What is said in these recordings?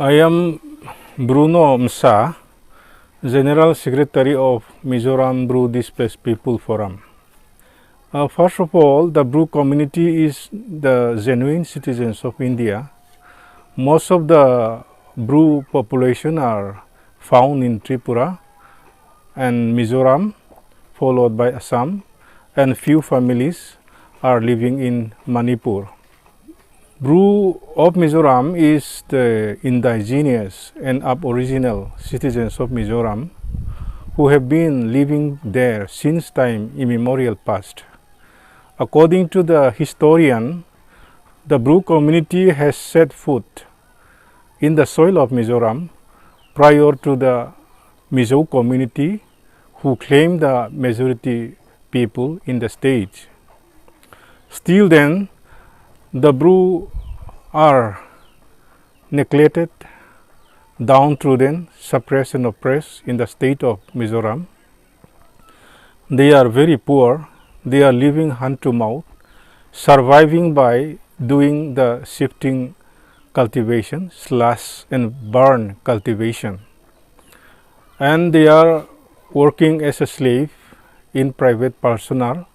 I am Bruno Msha, General Secretary of Mizoram Bru Displaced People Forum. First of all, the Bru community is the genuine citizens of India. Most of the Bru population are found in Tripura and Mizoram, followed by Assam, and few families are living in Manipur. Bru of Mizoram is the indigenous and aboriginal citizens of Mizoram who have been living there since time immemorial past. According to the historian, the Bru community has set foot in the soil of Mizoram prior to the Mizo community who claimed the majority people in the state. Still then, the Bru are neglected, downtrodden, suppressed and oppressed in the state of Mizoram. They are very poor. They are living hand to mouth, surviving by doing the shifting cultivation, slash and burn cultivation. And they are working as a slave in private personal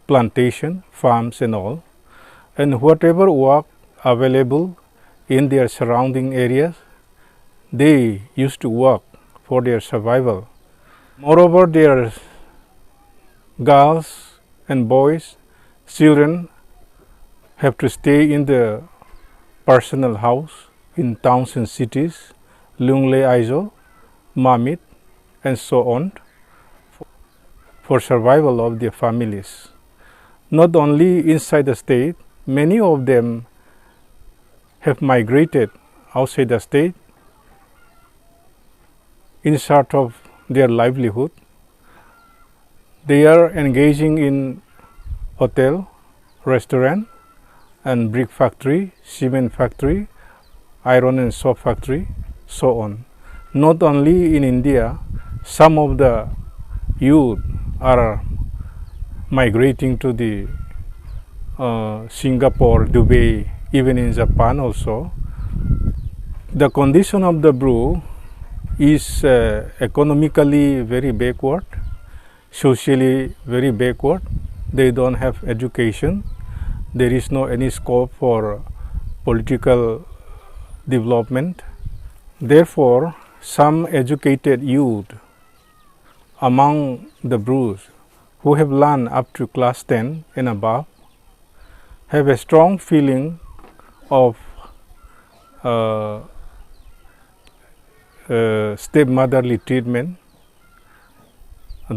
plantation, farms and all, and whatever work available in their surrounding areas, they used to work for their survival. Moreover, their girls and boys, children have to stay in the personal house in towns and cities, Lungle Aizo, Mamit and so on, for survival of their families. Not only inside the state, many of them have migrated outside the state in search of their livelihood. They are engaging in hotel, restaurant and brick factory, cement factory, iron and soap factory, so on. Not only in India, some of the youth are migrating to the Singapore, Dubai, even in Japan also. The condition of the Bru is economically very backward, socially very backward. They don't have education. There is no any scope for political development. Therefore, some educated youth among the Brus who have learned up to class 10 and above have a strong feeling of stepmotherly treatment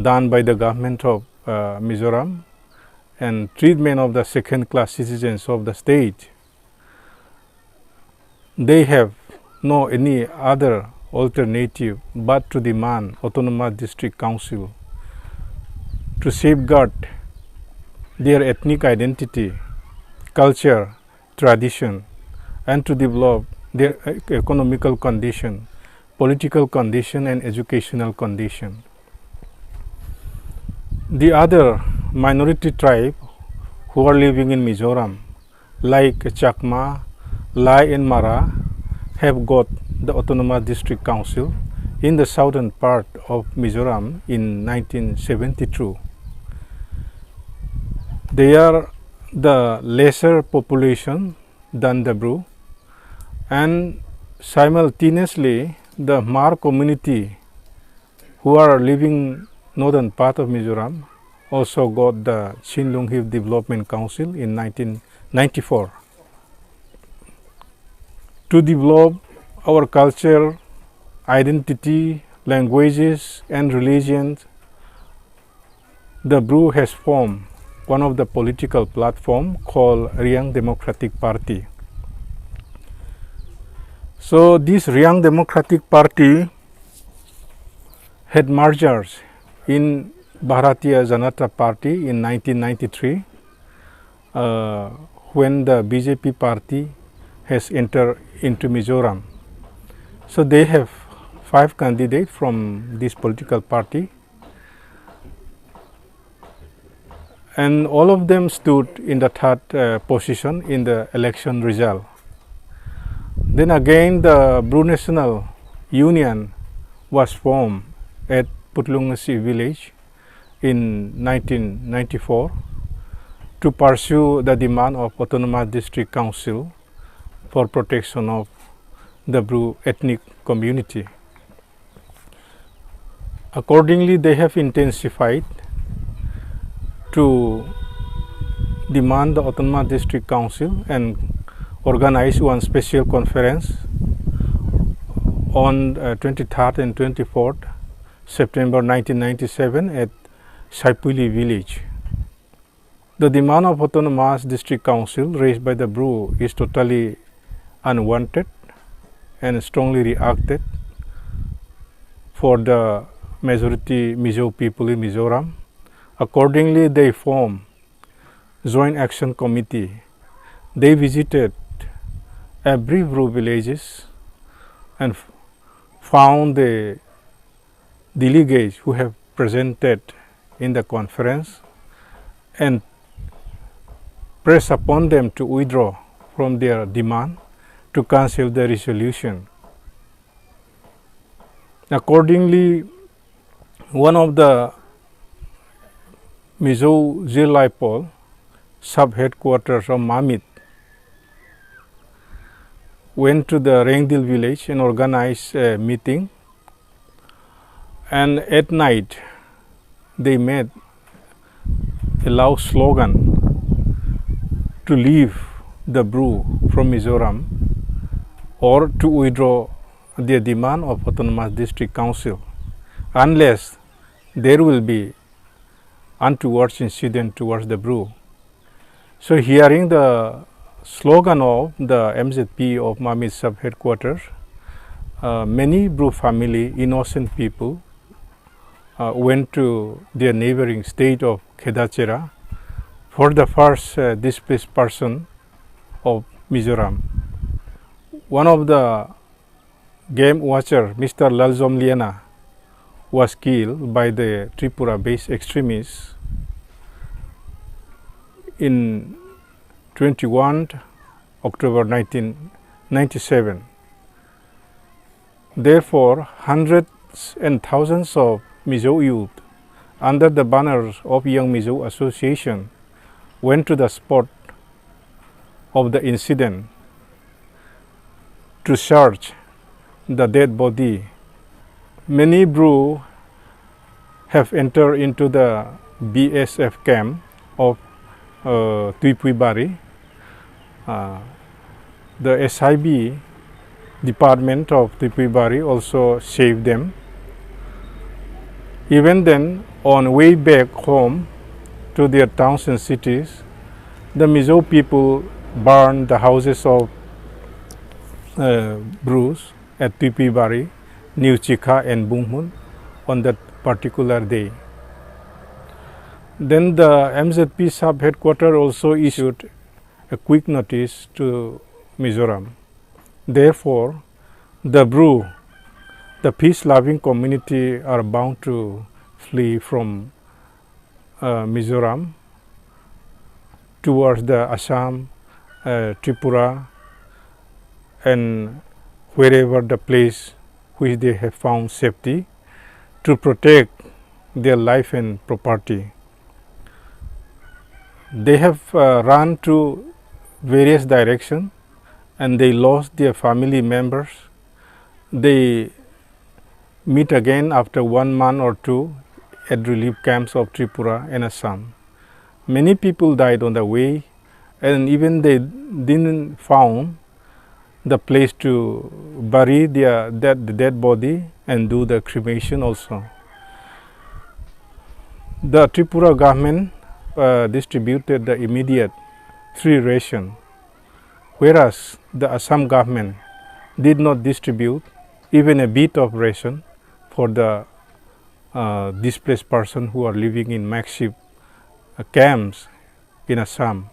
done by the government of Mizoram and treatment of the second class citizens of the state. They have no any other alternative but to demand autonomous district council to safeguard their ethnic identity, culture, tradition, and to develop their economical condition, political condition and educational condition. The other minority tribe who are living in Mizoram, like Chakma, Lai and Mara, have got the autonomous district council in the southern part of Mizoram in 1972. They are the lesser population than the Bru, and simultaneously the Mar community who are living northern part of Mizoram also got the Chinlunghip Development Council in 1994. To develop our culture, identity, languages and religions, the Bru has formed one of the political platform called Riang Democratic Party. So this Riang Democratic Party had mergers in Bharatiya Janata Party in 1993 when the BJP party has entered into Mizoram. So they have 5 candidates from this political party, and all of them stood in the third position in the election result. Then again, the Bru National Union was formed at Putlungasi village in 1994 to pursue the demand of Autonomous District Council for protection of the Bru ethnic community. Accordingly, they have intensified to demand the Autonomous District Council and organize one special conference on 23rd and 24th September 1997 at Saipuli village. The demand of Autonomous District Council raised by the Bru is totally unwanted and strongly reacted for the majority Mizo people in Mizoram. Accordingly, they formed Joint Action Committee. They visited every Bru villages and found the delegates who have presented in the conference and press upon them to withdraw from their demand to cancel the resolution. Accordingly, one of the Mizo Zilaipol sub-headquarters of Mamit went to the Rengdil village and organized a meeting, and at night they made a loud slogan to leave the Bru from Mizoram or to withdraw their demand of Autonomous District Council unless there will be untoward incident towards the Bru. So hearing the slogan of the MZP of Mamit sub-headquarters, many Bru family, innocent people, went to their neighboring state of Khedachera for the first displaced person of Mizoram. One of the game watcher, Mr. Lalzomliana, was killed by the Tripura-based extremists in 21 October 1997. Therefore, hundreds and thousands of Mizo youth under the banners of Young Mizo Association went to the spot of the incident to search the dead body. Many Bru have entered into the BSF camp of Tuipuibari. The SIB department of Tuipuibari also saved them. Even then, on way back home to their towns and cities, the Mizo people burned the houses of Brus at Tuipuibari, New Chika and Bungmun on that particular day. Then the MZP sub-headquarters also issued a quick notice to Mizoram. Therefore, the Bru, the peace-loving community, are bound to flee from Mizoram towards the Assam, Tripura, and wherever the place which they have found safety to protect their life and property. They have run to various directions and they lost their family members. They meet again after 1 month or two at relief camps of Tripura and Assam. Many people died on the way, and even they didn't found the place to bury their dead body and do the cremation also. The Tripura government distributed the immediate free ration, whereas the Assam government did not distribute even a bit of ration for the displaced persons who are living in makeshift camps in Assam.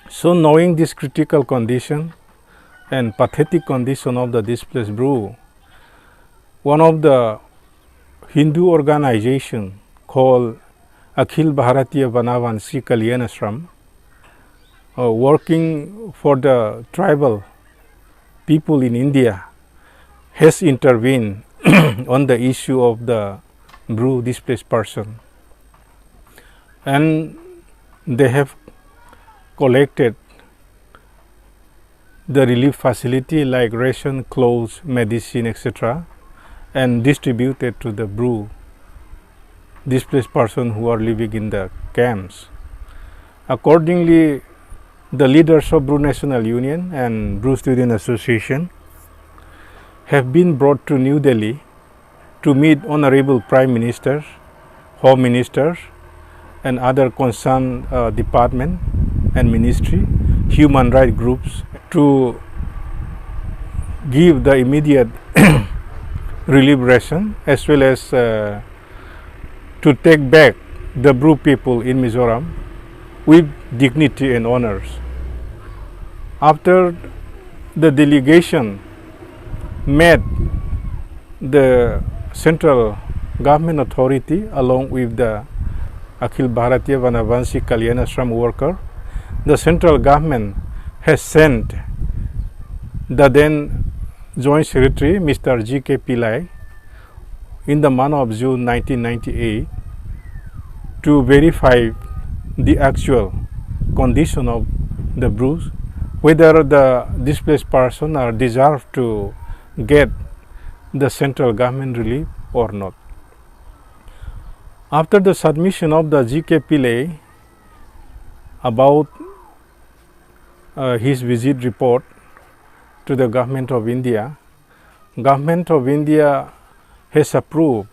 So knowing this critical condition and pathetic condition of the displaced Bru, one of the Hindu organization called Akhil Bharatiya Vanavanshi Kalyan Ashram, working for the tribal people in India has intervened on the issue of the Bru displaced person, and they have collected the relief facility like ration, clothes, medicine, etc., and distributed to the Bru displaced person who are living in the camps. Accordingly, the leaders of Bru National Union and Bru Student Association have been brought to New Delhi to meet Honorable Prime Minister, Home Minister, and other concerned department and ministry, human rights groups, to give the immediate relief ration as well as to take back the Bru people in Mizoram with dignity and honors. After the delegation met the central government authority along with the Akhil Bharatiya Vanavanshi Kalyan Ashram worker, the central government has sent the then Joint Secretary Mr. G.K. Pillai in the month of June 1998 to verify the actual condition of the Brus, whether the displaced person are deserve to get the central government relief or not. After the submission of the G.K. Pillai about his visit report to the Government of India, Government of India has approved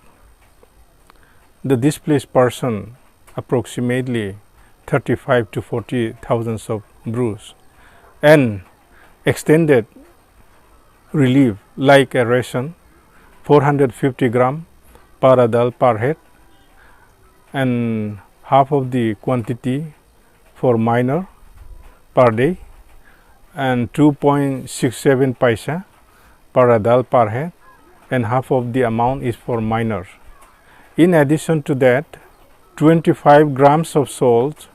the displaced person approximately 35 to 40,000 of Brus and extended relief like a ration 450 gram per adult per head and half of the quantity for minor per day and 2.67 paisa per adult per head and half of the amount is for minors. In addition to that, 25 grams of salt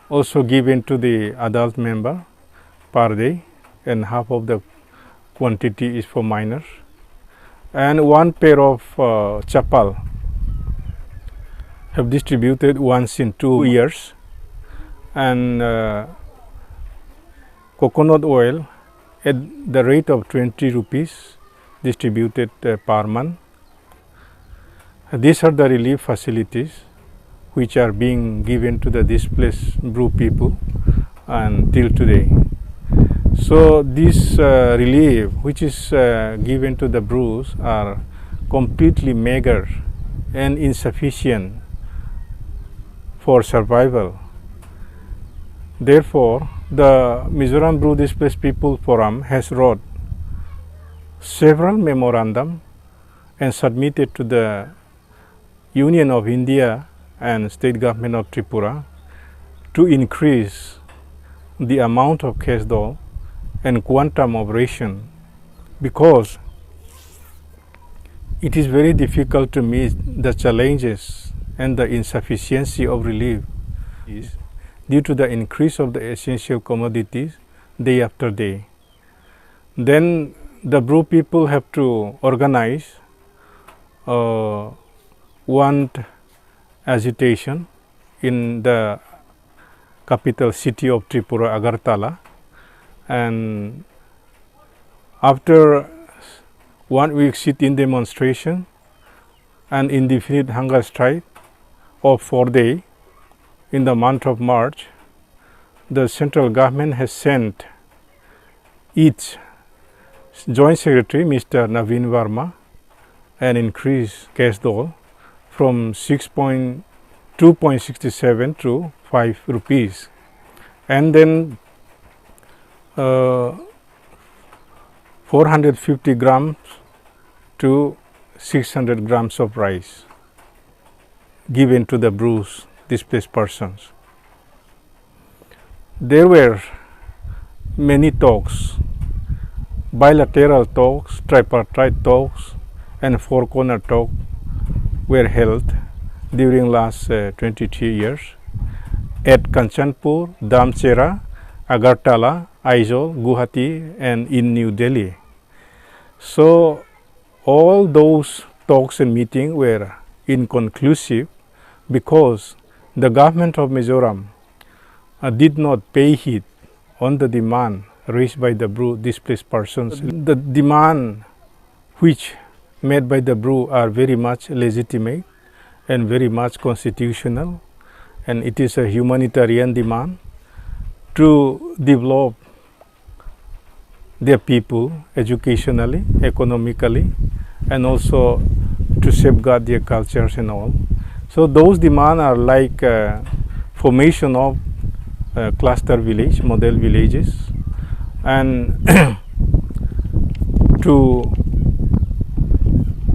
also given to the adult member per day and half of the quantity is for minors, and one pair of chapal have distributed once in 2 years, and coconut oil at the rate of 20 rupees distributed per month. These are the relief facilities which are being given to the displaced Bru people until today. So this relief which is given to the Brus are completely meager and insufficient for survival. Therefore, the Mizoram Bru Displaced People Forum has wrote several memorandum and submitted to the Union of India and State Government of Tripura to increase the amount of cash dole and quantum of ration, because it is very difficult to meet the challenges and the insufficiency of relief due to the increase of the essential commodities day after day. Then the Bru people have to organize one agitation in the capital city of Tripura, Agartala, and after 1 week sit-in demonstration and indefinite hunger strike of 4 days in the month of March, the central government has sent each Joint Secretary Mr. Naveen Verma an increased cash dole from 2.67 to 5 rupees, and then 450 grams to 600 grams of rice given to the Brus displaced persons. There were many talks, bilateral talks, tripartite talks, and four-corner talks were held during last 23 years at Kanchanpur, Damchera, Agartala, Aizawl, Guwahati, and in New Delhi. So all those talks and meetings were inconclusive because the government of Mizoram did not pay heed on the demand raised by the Bru displaced persons. The demand which made by the Bru are very much legitimate and very much constitutional, and it is a humanitarian demand to develop their people educationally, economically, and also to safeguard their cultures and all. So those demands are like formation of cluster village, model villages, and to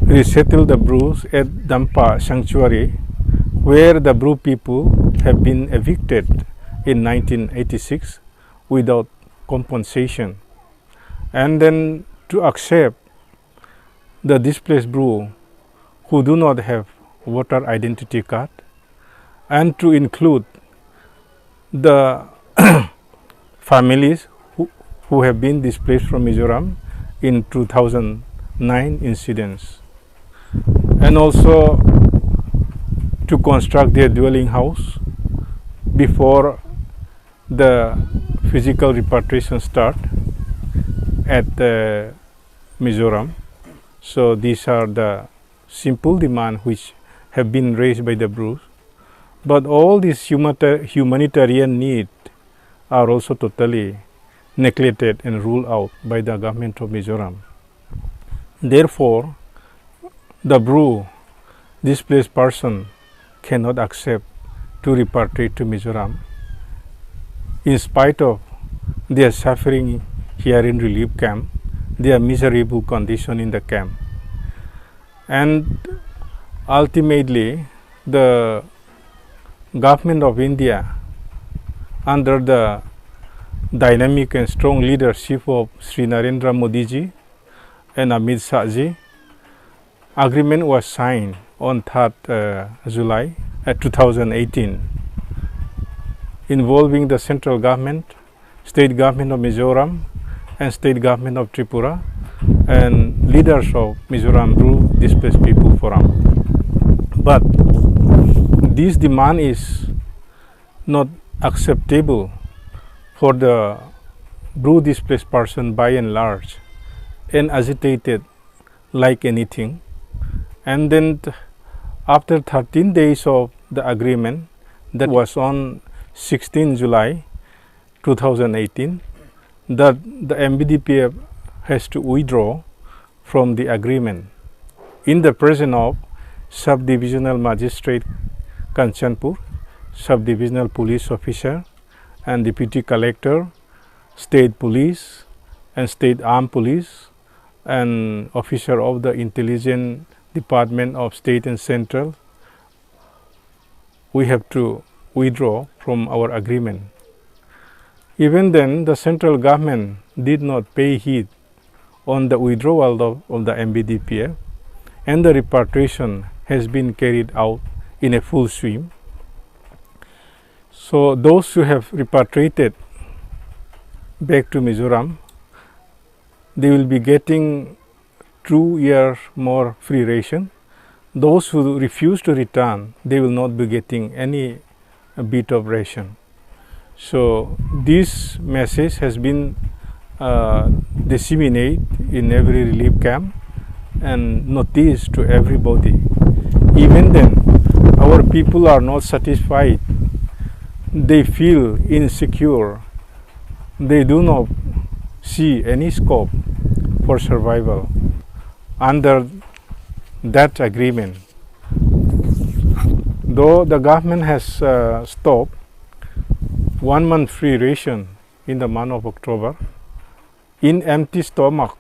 resettle the Brus at Dampa Sanctuary, where the Bru people have been evicted in 1986 without compensation, and then to accept the displaced Bru who do not have voter identity card, and to include the families who have been displaced from Mizoram in 2009 incidents, and also to construct their dwelling house before the physical repatriation start at Mizoram. So these are the simple demands which have been raised by the Brus, but all these humanitarian needs are also totally neglected and ruled out by the government of Mizoram. Therefore, the Bru displaced person cannot accept to repatriate to Mizoram in spite of their suffering here in relief camp, their miserable condition in the camp. And ultimately, the government of India, under the dynamic and strong leadership of Sri Narendra Modi ji and Amit Shah ji, agreement was signed on 3rd July 2018 involving the central government, state government of Mizoram, and state government of Tripura, and leaders of Mizoram Bru Displaced People Forum. But this demand is not acceptable for the Bru displaced person by and large, and agitated like anything. And then after 13 days of the agreement, that was on 16 July 2018, that the Mbdpf has to withdraw from the agreement in the presence of Sub-Divisional Magistrate Kanchanpur, Sub-Divisional Police Officer, and Deputy Collector, State Police, and State Armed Police, and Officer of the Intelligence Department of State and Central. We have to withdraw from our agreement. Even then, the central government did not pay heed on the withdrawal of the Mbdpf, and the repatriation has been carried out in a full swing. So those who have repatriated back to Mizoram, they will be getting 2 years more free ration. Those who refuse to return, they will not be getting any bit of ration. So this message has been disseminated in every relief camp and noticed to everybody. Even then, our people are not satisfied. They feel insecure. They do not see any scope for survival under that agreement. Though the government has stopped 1 month free ration in the month of October, in empty stomach,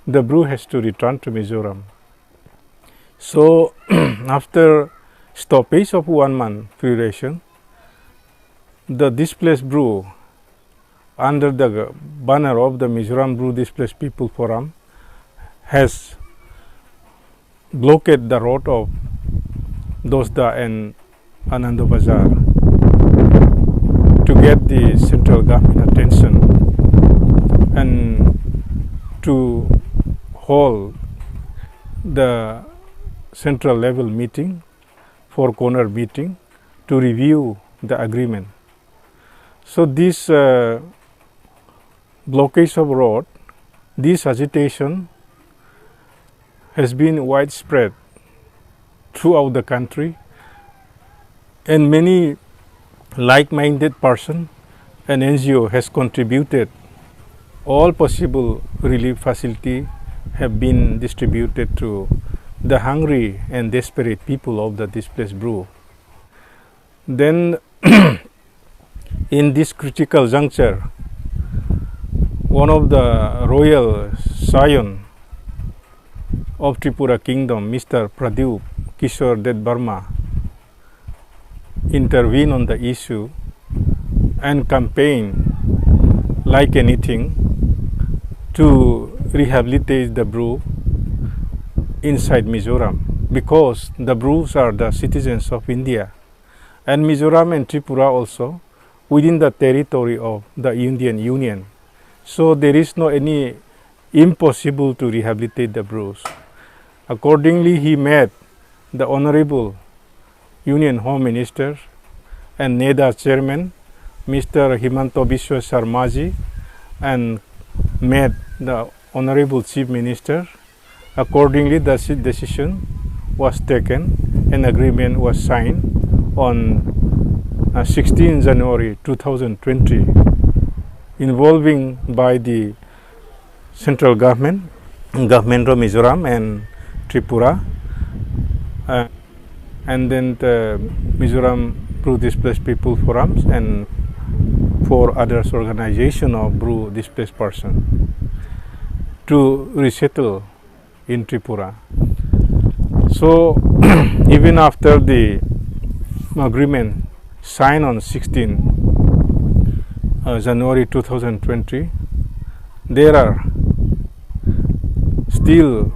the Bru has to return to Mizoram. So after stoppage of 1 month free ration, the displaced Bru, under the banner of the Mizoram Bru Displaced People Forum, has blockaded the road of Dosda and Anando Bazar to get the central government attention and to hold the central level meeting, four corner meeting, to review the agreement. So this blockage of road, this agitation has been widespread throughout the country, and many like-minded persons and NGO has contributed. All possible relief facilities have been distributed to the hungry and desperate people of the displaced Bru. Then in this critical juncture, one of the royal scion of Tripura Kingdom, Mr. Pradyup Kishore Debbarma, intervened on the issue and campaigned like anything to rehabilitate the Bru inside Mizoram, because the Brus are the citizens of India, and Mizoram and Tripura also within the territory of the Indian Union. So there is no any impossible to rehabilitate the Brus. Accordingly, he met the Honorable Union Home Minister and NEDA Chairman, Mr. Himanto Biswa Sarmaji, and met the Honorable Chief Minister. Accordingly, the decision was taken and agreement was signed on 16 January 2020, involving by the central government of Mizoram and Tripura, and then the Mizoram Bru Displaced People Forums and 4 other organizations of Bru displaced persons to resettle in Tripura. So even after the agreement signed on 16 January 2020, there are still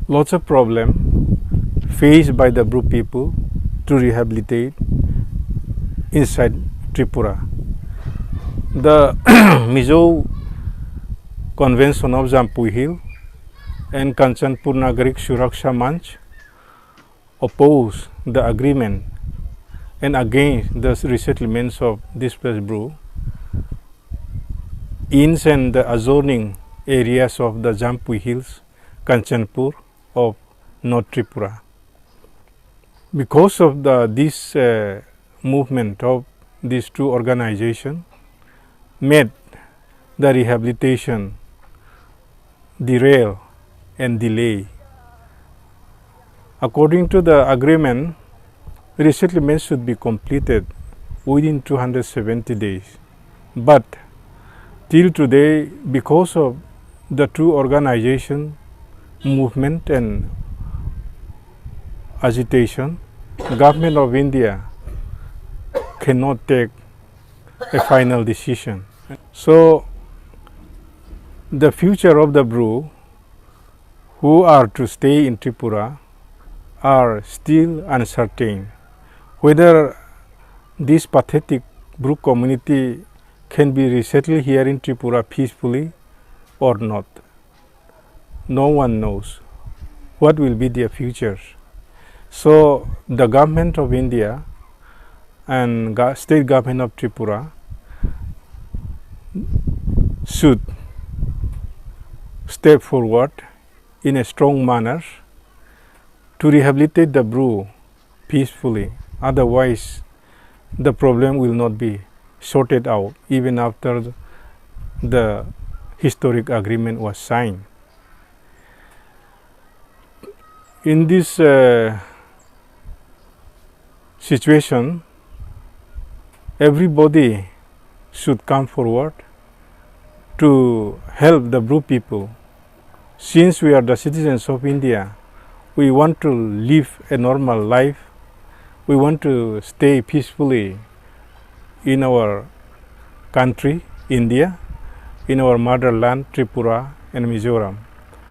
lots of problems faced by the Bru people to rehabilitate inside Tripura. The Mizo Convention of Jampui Hill and Kanchanpur Nagarik Suraksha Manch oppose the agreement and against the resettlements of displaced Bru in and the adjoining areas of the Jampui Hills, Kanchanpur of North Tripura. Because of this movement of these two organizations made the rehabilitation derail and delay. According to the agreement, resettlement should be completed within 270 days. But till today, because of the two organization movement and agitation, Government of India cannot take a final decision. So the future of the Bru who are to stay in Tripura are still uncertain. Whether this pathetic Bru community can be resettled here in Tripura peacefully or not. No one knows what will be their future. So the government of India and state government of Tripura should step forward in a strong manner to rehabilitate the Bru peacefully. Otherwise, the problem will not be sorted out even after the historic agreement was signed. In this situation, everybody should come forward to help the Bru people. Since we are the citizens of India, we want to live a normal life. We want to stay peacefully in our country, India, in our motherland, Tripura and Mizoram.